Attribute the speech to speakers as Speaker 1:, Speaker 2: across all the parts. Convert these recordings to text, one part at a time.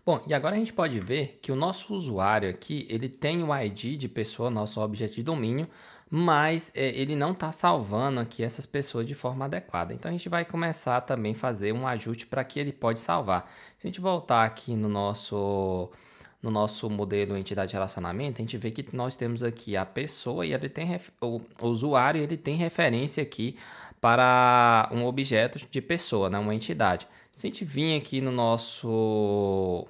Speaker 1: Bom, e agora a gente pode ver que o nosso usuário aqui, ele tem o ID de pessoa, nosso objeto de domínio, mas ele não está salvando aqui essas pessoas de forma adequada. Então a gente vai começar também a fazer um ajuste para que ele pode salvar. Se a gente voltar aqui no nosso modelo entidade de relacionamento, a gente vê que nós temos aqui a pessoa e ele tem o usuário, ele tem referência aqui para um objeto de pessoa, né, uma entidade. Se a gente vir aqui no nosso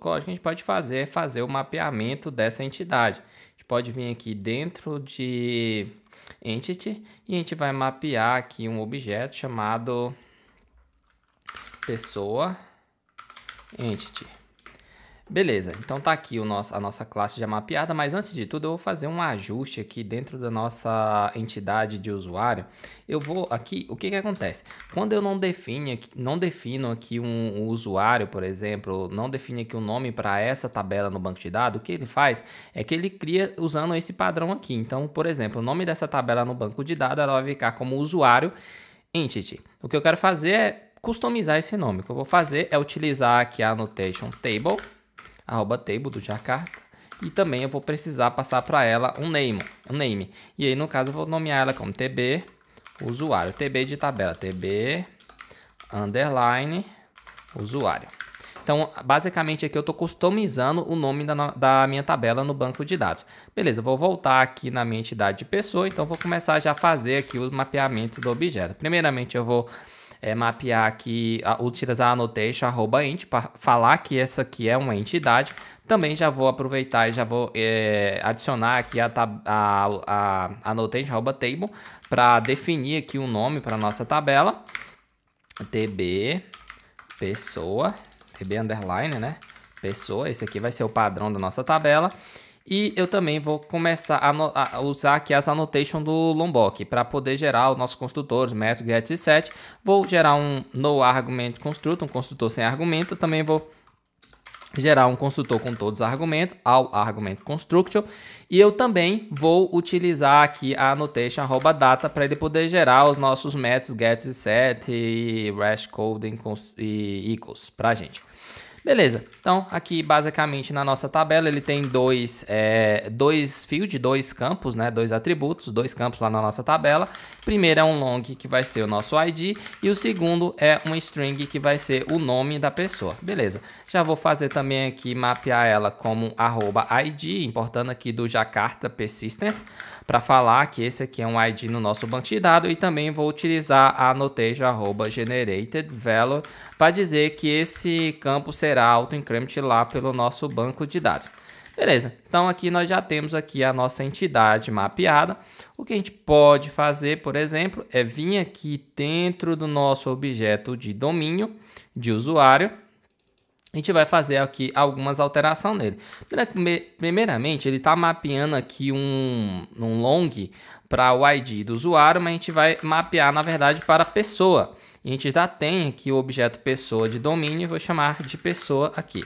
Speaker 1: código, a gente pode fazer o mapeamento dessa entidade. A gente pode vir aqui dentro de Entity e a gente vai mapear aqui um objeto chamado pessoa Entity. Beleza, então tá aqui a nossa classe já mapeada, mas antes de tudo eu vou fazer um ajuste aqui dentro da nossa entidade de usuário. Eu vou aqui, o que acontece? Quando eu não defino aqui um usuário, por exemplo, não defino aqui um nome para essa tabela no banco de dados, o que ele faz é que ele cria usando esse padrão aqui. Então, por exemplo, o nome dessa tabela no banco de dados ela vai ficar como usuário entity. O que eu quero fazer é customizar esse nome. O que eu vou fazer é utilizar aqui a annotation table, @table do Jakarta, e também eu vou precisar passar para ela um name. E aí no caso eu vou nomear ela como tb usuário, tb de tabela, tb underline usuário. Então basicamente aqui eu estou customizando o nome da minha tabela no banco de dados. Beleza, eu vou voltar aqui na minha entidade de pessoa, então vou começar já a fazer aqui o mapeamento do objeto. Primeiramente eu vou mapear aqui, utilizar a annotation @int para falar que essa aqui é uma entidade. Também já vou aproveitar e já vou adicionar aqui a annotation @table para definir aqui um nome para nossa tabela. tb pessoa, tb underline, né? Pessoa, esse aqui vai ser o padrão da nossa tabela. E eu também vou começar a usar aqui as annotations do Lombok para poder gerar os nossos construtores, método, get e set. Vou gerar um noArgument constructor, um construtor sem argumento. Também vou gerar um construtor com todos os argumentos, allArgument constructor. E eu também vou utilizar aqui a annotation @data para ele poder gerar os nossos métodos get e set e hashcode e equals para a gente. Beleza, então aqui basicamente na nossa tabela ele tem dois fields, dois campos, né, dois atributos, dois campos lá na nossa tabela. Primeiro é um long que vai ser o nosso ID e o segundo é um string que vai ser o nome da pessoa. Beleza, já vou fazer também aqui mapear ela como @id, importando aqui do Jakarta Persistence, para falar que esse aqui é um ID no nosso banco de dados e também vou utilizar a annotation @GeneratedValue para dizer que esse campo será auto-increment lá pelo nosso banco de dados. Beleza, então aqui nós já temos aqui a nossa entidade mapeada. O que a gente pode fazer, por exemplo, é vir aqui dentro do nosso objeto de domínio de usuário. A gente vai fazer aqui algumas alterações nele. Primeiramente, ele está mapeando aqui um long para o ID do usuário, mas a gente vai mapear, na verdade, para a pessoa. E a gente já tem aqui o objeto pessoa de domínio, vou chamar de pessoa aqui.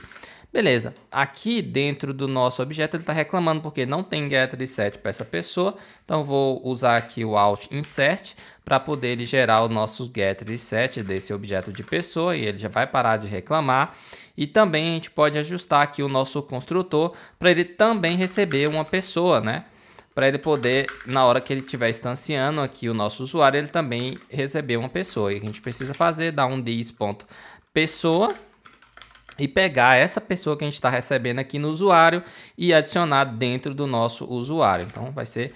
Speaker 1: Beleza, aqui dentro do nosso objeto ele está reclamando porque não tem getter e set para essa pessoa. Então vou usar aqui o alt insert para poder ele gerar o nosso getter e set desse objeto de pessoa e ele já vai parar de reclamar. E também a gente pode ajustar aqui o nosso construtor para ele também receber uma pessoa, né? Para ele poder, na hora que ele estiver instanciando aqui o nosso usuário, ele também receber uma pessoa. E o que a gente precisa fazer é dar um this.pessoa e pegar essa pessoa que a gente está recebendo aqui no usuário e adicionar dentro do nosso usuário. Então vai ser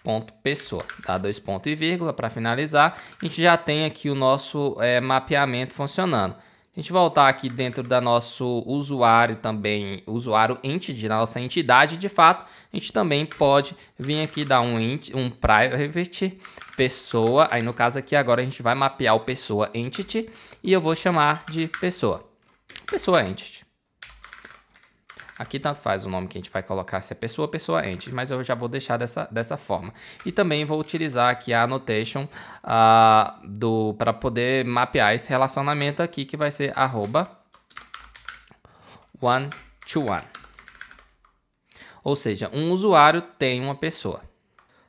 Speaker 1: ponto pessoa, dá 2 pontos e vírgula para finalizar. A gente já tem aqui o nosso mapeamento funcionando. A gente voltar aqui dentro da nosso usuário também, usuário entity, da nossa entidade de fato, a gente também pode vir aqui dar um private pessoa, aí no caso aqui agora a gente vai mapear o pessoa entity e eu vou chamar de pessoa entity. Aqui tanto faz o nome que a gente vai colocar, se é pessoa entity, mas eu já vou deixar dessa forma. E também vou utilizar aqui a annotation para poder mapear esse relacionamento aqui, que vai ser @one-to-one. Ou seja, um usuário tem uma pessoa.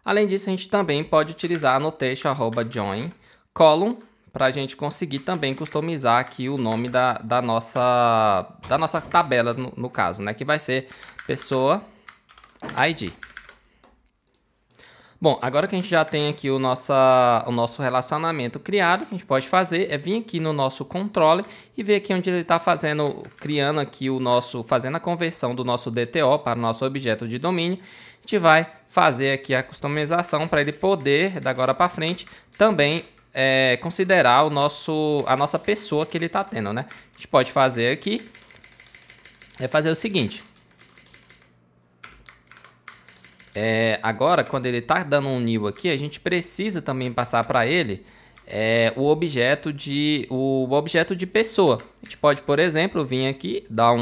Speaker 1: Além disso, a gente também pode utilizar a annotation @join column para a gente conseguir também customizar aqui o nome da nossa tabela, no caso, né? Que vai ser pessoa ID. Bom, agora que a gente já tem aqui o nosso relacionamento criado, o que a gente pode fazer é vir aqui no nosso controle e ver aqui onde ele está criando aqui fazendo a conversão do nosso DTO para o nosso objeto de domínio. A gente vai fazer aqui a customização para ele poder, da agora para frente, também considerar a nossa pessoa que ele está tendo, né? A gente pode fazer aqui, fazer o seguinte. Agora, quando ele está dando um new aqui, a gente precisa também passar para ele o objeto de pessoa. A gente pode, por exemplo, vir aqui, dar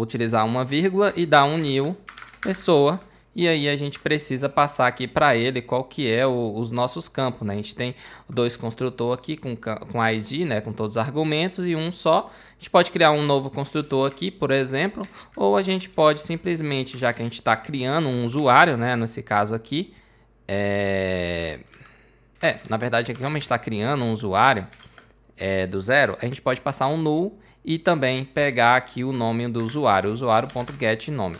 Speaker 1: utilizar uma vírgula e dar um new pessoa. E aí a gente precisa passar aqui para ele qual que é os nossos campos, né? A gente tem dois construtor aqui com ID, né? Com todos os argumentos e um só. A gente pode criar um novo construtor aqui, por exemplo, ou a gente pode simplesmente, já que a gente está criando um usuário, né? Nesse caso aqui, na verdade aqui como a gente está criando um usuário do zero, a gente pode passar um null e também pegar aqui o nome do usuário, usuário.getNome.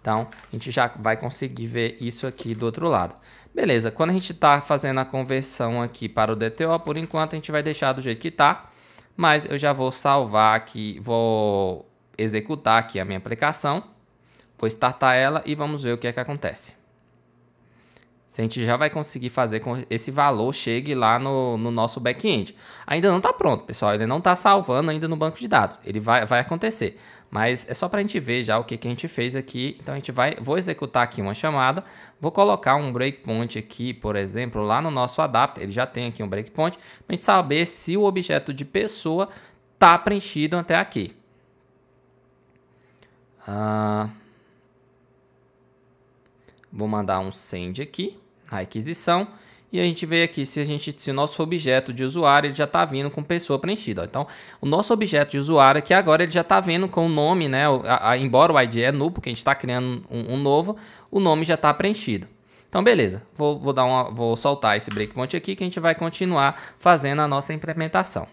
Speaker 1: Então, a gente já vai conseguir ver isso aqui do outro lado. Beleza, quando a gente está fazendo a conversão aqui para o DTO, por enquanto a gente vai deixar do jeito que está. Mas eu já vou salvar aqui, vou executar aqui a minha aplicação. Vou startar ela e vamos ver o que é que acontece. Se a gente já vai conseguir fazer com que esse valor chegue lá no nosso back-end. Ainda não está pronto, pessoal. Ele não está salvando ainda no banco de dados. Ele vai acontecer. Mas é só para a gente ver já o que a gente fez aqui. Então, vou executar aqui uma chamada. Vou colocar um breakpoint aqui, por exemplo, lá no nosso adapter. Ele já tem aqui um breakpoint. Para a gente saber se o objeto de pessoa está preenchido até aqui. Vou mandar um send aqui, a aquisição. E a gente vê aqui se o nosso objeto de usuário ele já está vindo com pessoa preenchida. Ó. Então, o nosso objeto de usuário aqui agora ele já está vindo com o nome, né? Embora o ID é null, porque a gente está criando um novo, o nome já está preenchido. Então, beleza. Vou soltar esse breakpoint aqui que a gente vai continuar fazendo a nossa implementação.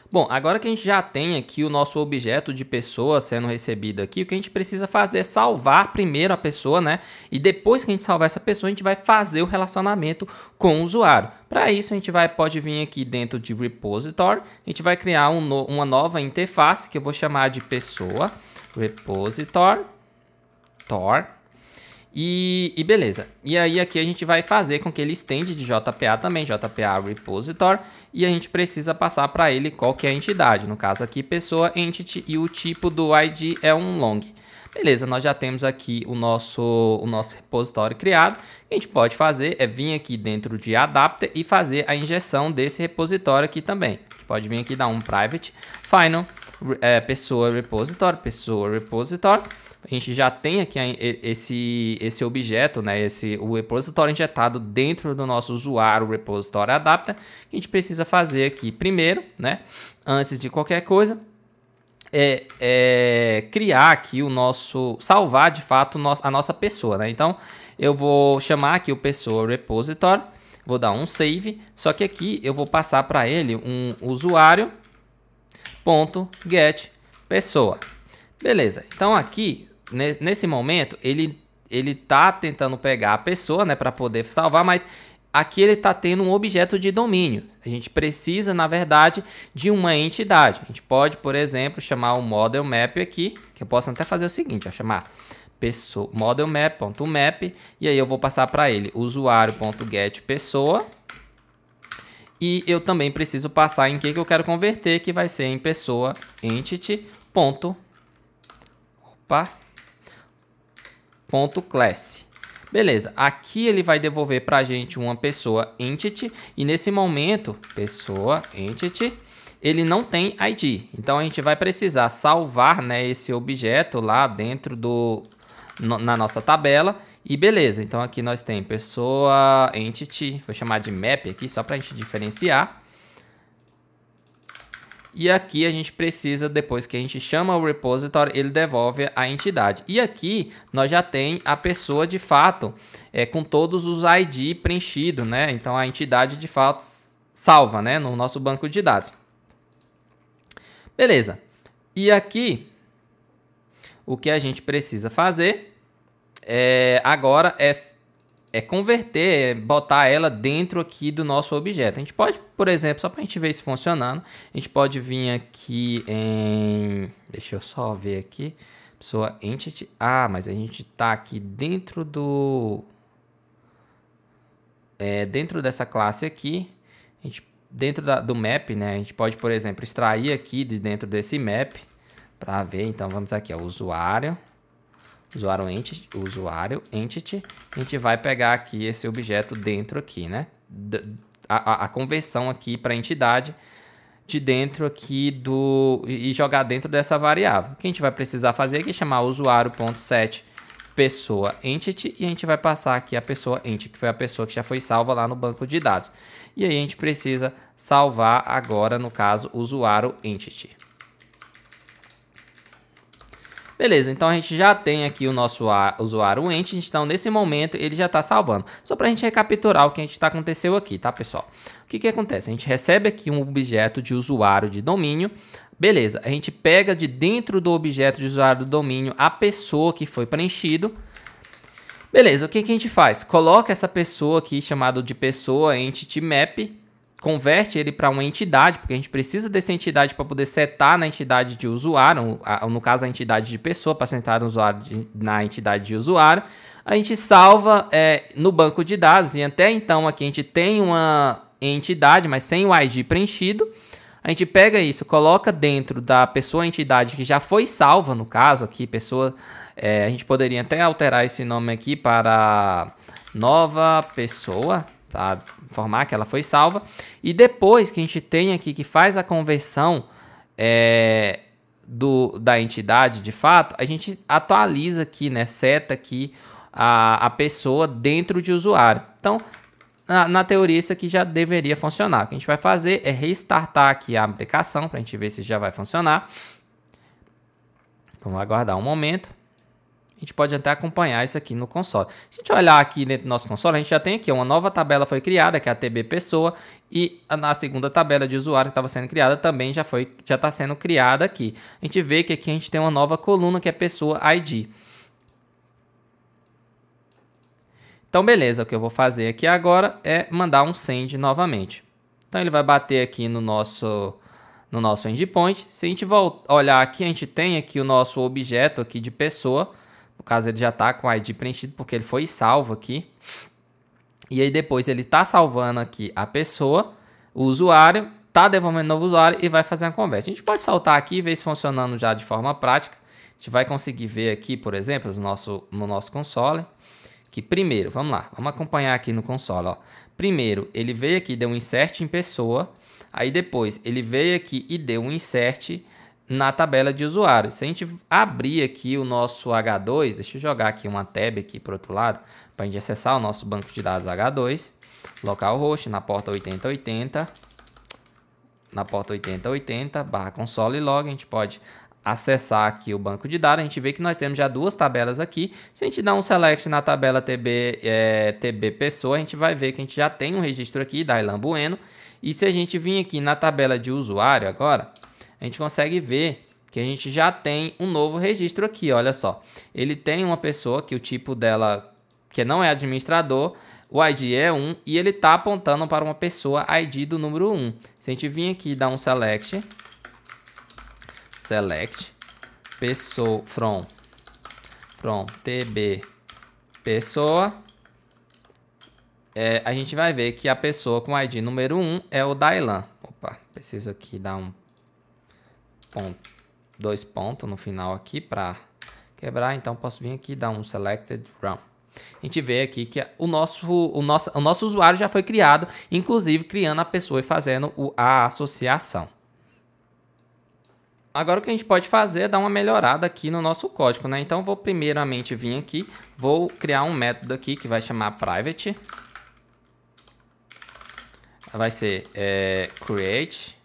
Speaker 1: Bom, agora que a gente já tem aqui o nosso objeto de pessoa sendo recebido aqui, o que a gente precisa fazer é salvar primeiro a pessoa, né? E depois que a gente salvar essa pessoa, a gente vai fazer o relacionamento com o usuário. Para isso, a gente pode vir aqui dentro de repository, a gente vai criar uma nova interface que eu vou chamar de pessoa repository. E beleza. E aí aqui a gente vai fazer com que ele estende de JPA também, JPA Repository, e a gente precisa passar para ele qual que é a entidade. No caso aqui, pessoa, entity, e o tipo do ID é um long. Beleza, nós já temos aqui o nosso repositório criado. O que a gente pode fazer é vir aqui dentro de adapter e fazer a injeção desse repositório aqui também. A gente pode vir aqui dar um private final, pessoa repository. A gente já tem aqui esse objeto, né, o repositório injetado dentro do nosso usuário repository adapter. A gente precisa fazer aqui primeiro, né, antes de qualquer coisa, criar aqui salvar de fato a nossa pessoa, né? Então eu vou chamar aqui o pessoa repository, vou dar um save, só que aqui eu vou passar para ele um usuário.get pessoa. Beleza, então aqui nesse momento ele tá tentando pegar a pessoa, né, para poder salvar, mas aqui ele está tendo um objeto de domínio. A gente precisa, na verdade, de uma entidade. A gente pode, por exemplo, chamar o model map aqui, que eu posso até fazer o seguinte, chamar modelmap.map, e aí eu vou passar para ele usuário.get pessoa. E eu também preciso passar em que eu quero converter, que vai ser em pessoa entity. Class. Beleza, aqui ele vai devolver para a gente uma pessoa entity, e nesse momento, pessoa entity, ele não tem ID. Então a gente vai precisar salvar, né, esse objeto lá dentro na nossa tabela. E beleza, então aqui nós temos pessoa entity, vou chamar de map aqui só para a gente diferenciar. E aqui a gente precisa, depois que a gente chama o repository, ele devolve a entidade. E aqui nós já tem a pessoa de fato com todos os ID preenchidos, né? Então a entidade de fato salva, né, no nosso banco de dados. Beleza. E aqui o que a gente precisa fazer agora é converter, botar ela dentro aqui do nosso objeto. A gente pode, por exemplo, só para a gente ver isso funcionando, a gente pode vir aqui em... Deixa eu só ver aqui. Pessoa entity. Ah, mas a gente está aqui dentro do... dentro dessa classe aqui, a gente, dentro do map, né? A gente pode, por exemplo, extrair aqui de dentro desse map para ver. Então, vamos aqui, ó, usuário entity, a gente vai pegar aqui esse objeto dentro aqui, né? A conversão aqui para entidade de dentro aqui e jogar dentro dessa variável. O que a gente vai precisar fazer aqui é chamar usuário.set pessoa entity e a gente vai passar aqui a pessoa entity, que foi a pessoa que já foi salva lá no banco de dados. E aí a gente precisa salvar agora, no caso, usuário entity. Beleza, então a gente já tem aqui o nosso usuário entity, então nesse momento ele já está salvando. Só para a gente recapitular o que aconteceu aqui, tá, pessoal? O que acontece? A gente recebe aqui um objeto de usuário de domínio. Beleza, a gente pega de dentro do objeto de usuário do domínio a pessoa que foi preenchido. Beleza, o que a gente faz? Coloca essa pessoa aqui, chamado de pessoa entity map, converte ele para uma entidade, porque a gente precisa dessa entidade para poder setar na entidade de usuário, no caso a entidade de pessoa, para setar no usuário na entidade de usuário. A gente salva no banco de dados e até então aqui a gente tem uma entidade, mas sem o ID preenchido. A gente pega isso, coloca dentro da pessoa entidade que já foi salva, no caso aqui, pessoa, a gente poderia até alterar esse nome aqui para nova pessoa, tá? Informar que ela foi salva. E depois que a gente tem aqui que faz a conversão da entidade, de fato, a gente atualiza aqui, né? Seta aqui a pessoa dentro de usuário. Então, na teoria, isso aqui já deveria funcionar. O que a gente vai fazer é restartar aqui a aplicação para a gente ver se já vai funcionar. Então, vamos aguardar um momento. A gente pode até acompanhar isso aqui no console. Se a gente olhar aqui dentro do nosso console, a gente já tem aqui uma nova tabela foi criada, que é a TB pessoa, e na segunda tabela de usuário que estava sendo criada também já está sendo criada aqui. A gente vê que aqui a gente tem uma nova coluna que é pessoa ID. Então, beleza, o que eu vou fazer aqui agora é mandar um send novamente. Então, ele vai bater aqui no nosso endpoint. Se a gente olhar aqui, a gente tem aqui o nosso objeto aqui de pessoa. No caso, ele já está com o ID preenchido porque ele foi salvo aqui. E aí, depois, ele está salvando aqui a pessoa, o usuário, está devolvendo novo usuário e vai fazer a convert. A gente pode saltar aqui e ver isso funcionando já de forma prática. A gente vai conseguir ver aqui, por exemplo, no nosso console. Que primeiro, vamos lá, vamos acompanhar aqui no console, ó. Primeiro, ele veio aqui e deu um insert em pessoa, aí depois ele veio aqui e deu um insert na tabela de usuário. Se a gente abrir aqui o nosso H2, deixa eu jogar aqui uma tab aqui para o outro lado, para a gente acessar o nosso banco de dados H2, localhost na porta 8080, na porta 8080, /console log, a gente pode acessar aqui o banco de dados, a gente vê que nós temos já duas tabelas aqui. Se a gente dá um select na tabela TB pessoa, a gente vai ver que a gente já tem um registro aqui da Ilan Bueno. E se a gente vir aqui na tabela de usuário agora, a gente consegue ver que a gente já tem um novo registro aqui, olha só. Ele tem uma pessoa que o tipo dela, que não é administrador, o ID é 1 e ele está apontando para uma pessoa ID do número 1. Se a gente vir aqui e dar um select pessoa from TB pessoa, a gente vai ver que a pessoa com ID número 1 é o Dailan. Opa, preciso aqui dar dois pontos no final aqui para quebrar, então posso vir aqui e dar um selected run. A gente vê aqui que o nosso usuário já foi criado, inclusive criando a pessoa e fazendo a associação. Agora o que a gente pode fazer é dar uma melhorada aqui no nosso código, né? Então, vou primeiramente vir aqui, vou criar um método aqui que vai chamar private. Vai ser create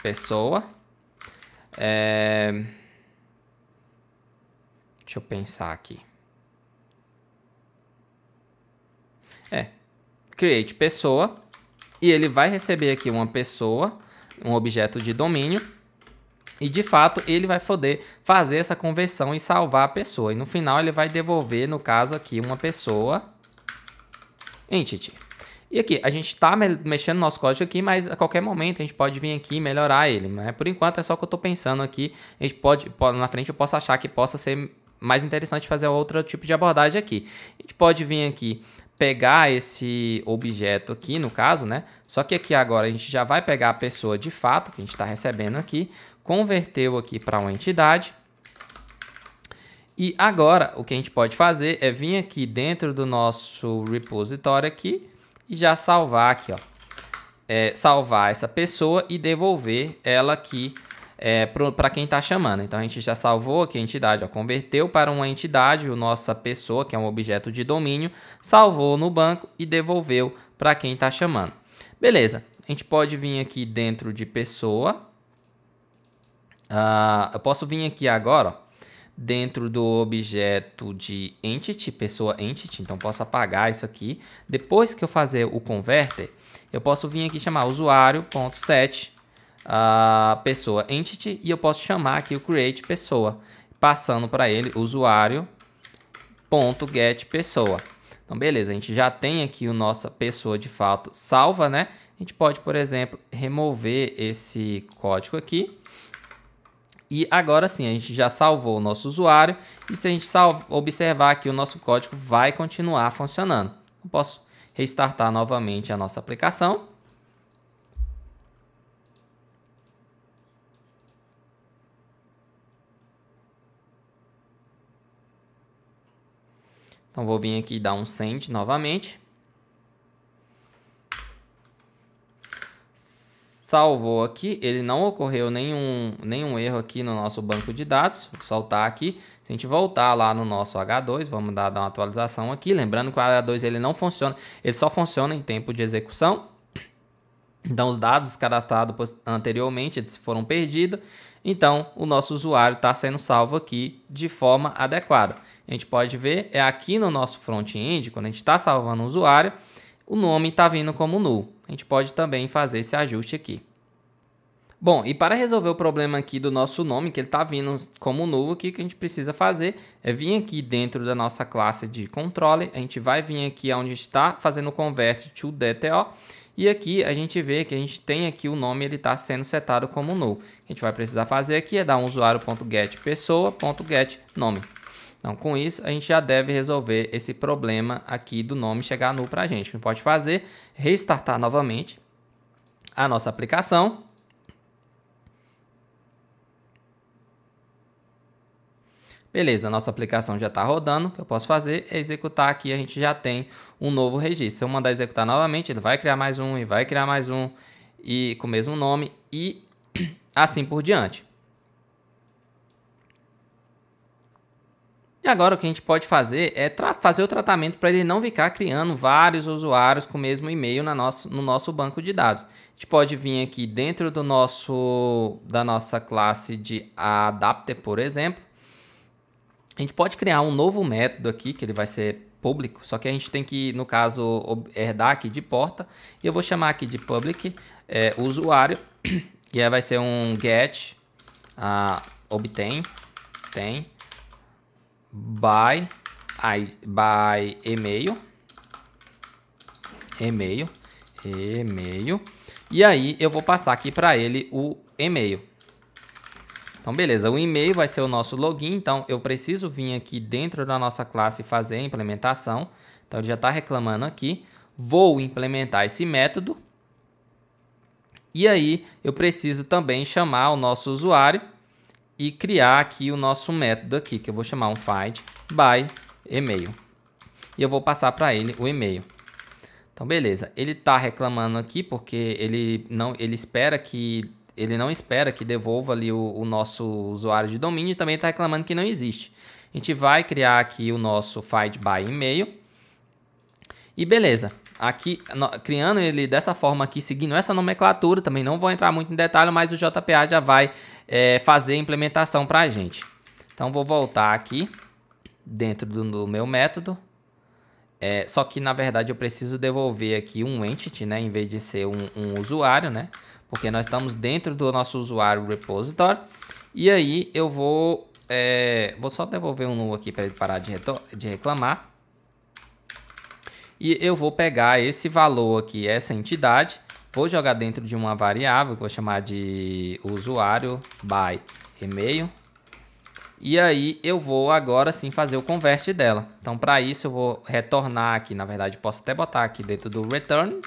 Speaker 1: pessoa. Deixa eu pensar aqui. Create pessoa. E ele vai receber aqui uma pessoa, um objeto de domínio. E de fato ele vai poder fazer essa conversão e salvar a pessoa. E no final ele vai devolver, no caso aqui, uma pessoa entity. E aqui, a gente está mexendo no nosso código aqui, mas a qualquer momento a gente pode vir aqui e melhorar ele. Né? Por enquanto é só o que eu estou pensando aqui. A gente pode, na frente eu posso achar que possa ser mais interessante fazer outro tipo de abordagem aqui. A gente pode vir aqui, pegar esse objeto aqui, no caso, né? Só que aqui agora a gente já vai pegar a pessoa de fato, que a gente está recebendo aqui, converteu aqui para uma entidade. E agora o que a gente pode fazer é vir aqui dentro do nosso repositório aqui e já salvar aqui, ó. Salvar essa pessoa e devolver ela aqui para quem está chamando. Então a gente já salvou aqui a entidade, ó, converteu para uma entidade a nossa pessoa, que é um objeto de domínio, salvou no banco e devolveu para quem está chamando. Beleza, a gente pode vir aqui dentro de pessoa. Eu posso vir aqui agora, ó, dentro do objeto de entity, pessoa entity, então posso apagar isso aqui. Depois que eu fazer o converter, eu posso vir aqui chamar usuário.set pessoa entity e eu posso chamar aqui o create pessoa, passando para ele usuário.get pessoa. Então beleza, a gente já tem aqui o nossa pessoa de fato salva, né? A gente pode, por exemplo, remover esse código aqui. E agora sim, a gente já salvou o nosso usuário. E se a gente observar aqui, o nosso código vai continuar funcionando. Eu posso restartar novamente a nossa aplicação. Então vou vir aqui e dar um send novamente. Salvou aqui, ele não ocorreu nenhum erro aqui no nosso banco de dados. Vou soltar aqui. Se a gente voltar lá no nosso H2, vamos dar uma atualização aqui. Lembrando que o H2 ele não funciona, ele só funciona em tempo de execução. Então os dados cadastrados anteriormente eles foram perdidos. Então o nosso usuário está sendo salvo aqui de forma adequada. A gente pode ver, aqui no nosso front-end, quando a gente está salvando o usuário, o nome está vindo como null. A gente pode também fazer esse ajuste aqui. Bom, e para resolver o problema aqui do nosso nome, que ele está vindo como null, o que a gente precisa fazer é vir aqui dentro da nossa classe de controle. A gente vai vir aqui onde está fazendo o convert to DTO. E aqui a gente vê que a gente tem aqui o nome, ele está sendo setado como null. O que a gente vai precisar fazer aqui é dar um usuário.get pessoa.get nome. Então, com isso, a gente já deve resolver esse problema aqui do nome chegar null para a gente. O que pode fazer é restartar novamente a nossa aplicação. Beleza, a nossa aplicação já está rodando. O que eu posso fazer é executar aqui, a gente já tem um novo registro. Se eu mandar executar novamente, ele vai criar mais um e vai criar mais um e com o mesmo nome e assim por diante. E agora o que a gente pode fazer é fazer o tratamento para ele não ficar criando vários usuários com o mesmo e-mail no nosso banco de dados. A gente pode vir aqui dentro da nossa classe de adapter, por exemplo. A gente pode criar um novo método aqui, que ele vai ser público, só que a gente tem que, no caso, herdar aqui de porta. E eu vou chamar aqui de public usuário, e aí vai ser um get obtain by e-mail. E aí eu vou passar aqui para ele o e-mail. Então beleza, o e-mail vai ser o nosso login, então eu preciso vir aqui dentro da nossa classe e fazer a implementação. Então ele já está reclamando aqui. Vou implementar esse método. E aí eu preciso também chamar o nosso usuário e criar aqui o nosso método aqui, que eu vou chamar um find by email. E eu vou passar para ele o e-mail. Então beleza, ele está reclamando aqui porque ele não espera que devolva ali o nosso usuário de domínio e também está reclamando que não existe. A gente vai criar aqui o nosso find by email. E beleza, aqui, criando ele dessa forma aqui, seguindo essa nomenclatura, também não vou entrar muito em detalhe, mas o JPA já vai fazer a implementação para a gente. Então, vou voltar aqui dentro do meu método. Só que, na verdade, eu preciso devolver aqui um entity, né, em vez de ser um usuário, né, porque nós estamos dentro do nosso usuário repository. E aí, eu vou só devolver um null aqui para ele parar de reclamar. E eu vou pegar esse valor aqui, essa entidade, vou jogar dentro de uma variável que eu vou chamar de usuário by email. E aí eu vou agora sim fazer o convert dela. Então, para isso eu vou retornar aqui, na verdade posso até botar aqui dentro do return.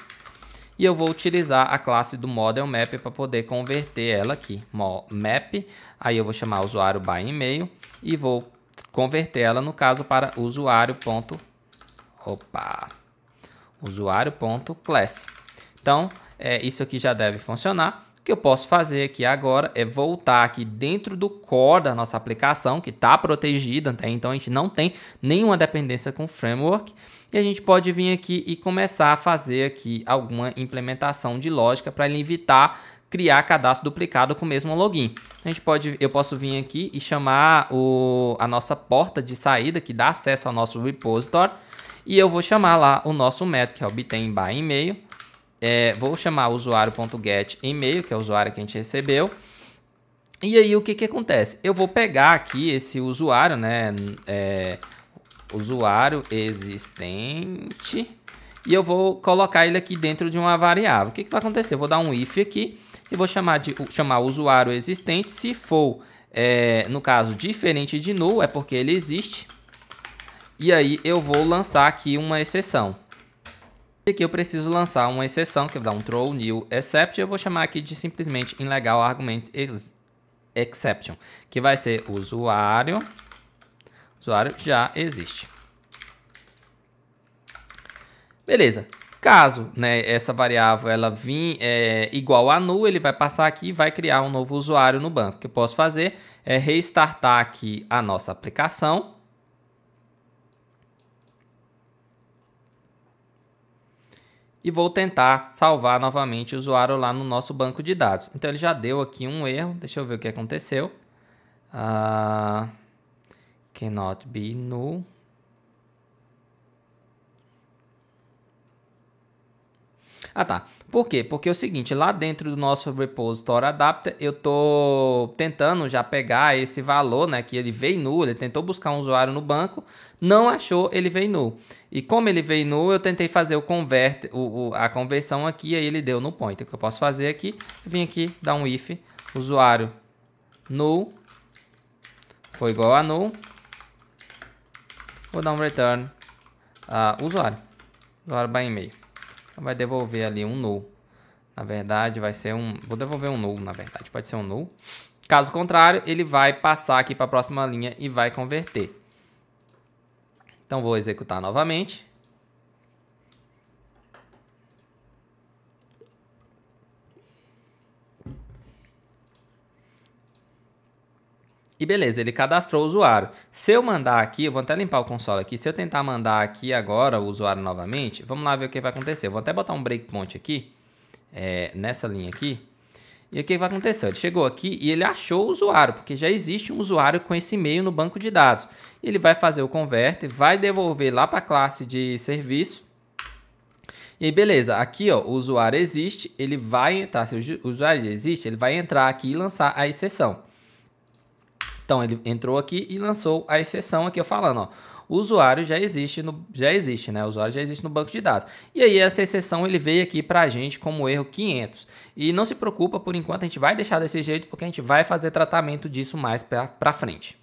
Speaker 1: E eu vou utilizar a classe do model map para poder converter ela aqui. Map, aí eu vou chamar usuário by email e vou converter ela no caso para usuário.class. Então, isso aqui já deve funcionar. O que eu posso fazer aqui agora é voltar aqui dentro do core da nossa aplicação, que está protegida, então a gente não tem nenhuma dependência com o framework. E a gente pode vir aqui e começar a fazer aqui alguma implementação de lógica para ele evitar criar cadastro duplicado com o mesmo login. Eu posso vir aqui e chamar a nossa porta de saída que dá acesso ao nosso repository. E eu vou chamar lá o nosso método, que é obtain by email. Vou chamar usuário.getEmail, que é o usuário que a gente recebeu. E aí o que acontece? Eu vou pegar aqui esse usuário, né? Usuário existente. E eu vou colocar ele aqui dentro de uma variável. O que vai acontecer? Eu vou dar um if aqui e vou chamar o usuário existente. Se for, no caso, diferente de null, é porque ele existe. E aí eu vou lançar aqui uma exceção. E aqui eu preciso lançar uma exceção, que eu vou dar um throw new except. Eu vou chamar aqui de simplesmente illegal argument exception, que vai ser usuário já existe. Beleza. Caso, né, essa variável ela vir igual a null, ele vai passar aqui e vai criar um novo usuário no banco. O que eu posso fazer é restartar aqui a nossa aplicação. E vou tentar salvar novamente o usuário lá no nosso banco de dados. Então, ele já deu aqui um erro. Deixa eu ver o que aconteceu. Cannot be null. Tá. Por quê? Porque é o seguinte, lá dentro do nosso repository adapter, eu tô tentando já pegar esse valor, né, que ele veio null, ele tentou buscar um usuário no banco, não achou, ele veio null. E como ele veio null, eu tentei fazer a conversão aqui, aí ele deu null point. O que eu posso fazer aqui, vim aqui, dar um if, usuário null, foi igual a null, vou dar um return, usuário by e-mail. Vai devolver ali um null. Na verdade, vai ser vou devolver um null, na verdade. Pode ser um null. Caso contrário, ele vai passar aqui para a próxima linha e vai converter. Então, vou executar novamente. E beleza, ele cadastrou o usuário. Se eu mandar aqui, eu vou até limpar o console aqui. Se eu tentar mandar aqui agora o usuário novamente, vamos lá ver o que vai acontecer. Eu vou até botar um breakpoint aqui, nessa linha aqui. E o que vai acontecer? Ele chegou aqui e ele achou o usuário, porque já existe um usuário com esse e-mail no banco de dados. Ele vai fazer o convert, vai devolver lá para a classe de serviço. E aí, beleza, aqui ó, o usuário existe, ele vai entrar, se o usuário existe, ele vai entrar aqui e lançar a exceção. Então, ele entrou aqui e lançou a exceção aqui, falando, ó, o usuário já existe, né? O usuário já existe no banco de dados. E aí, essa exceção, ele veio aqui pra gente como erro 500. E não se preocupa, por enquanto, a gente vai deixar desse jeito, porque a gente vai fazer tratamento disso mais pra frente.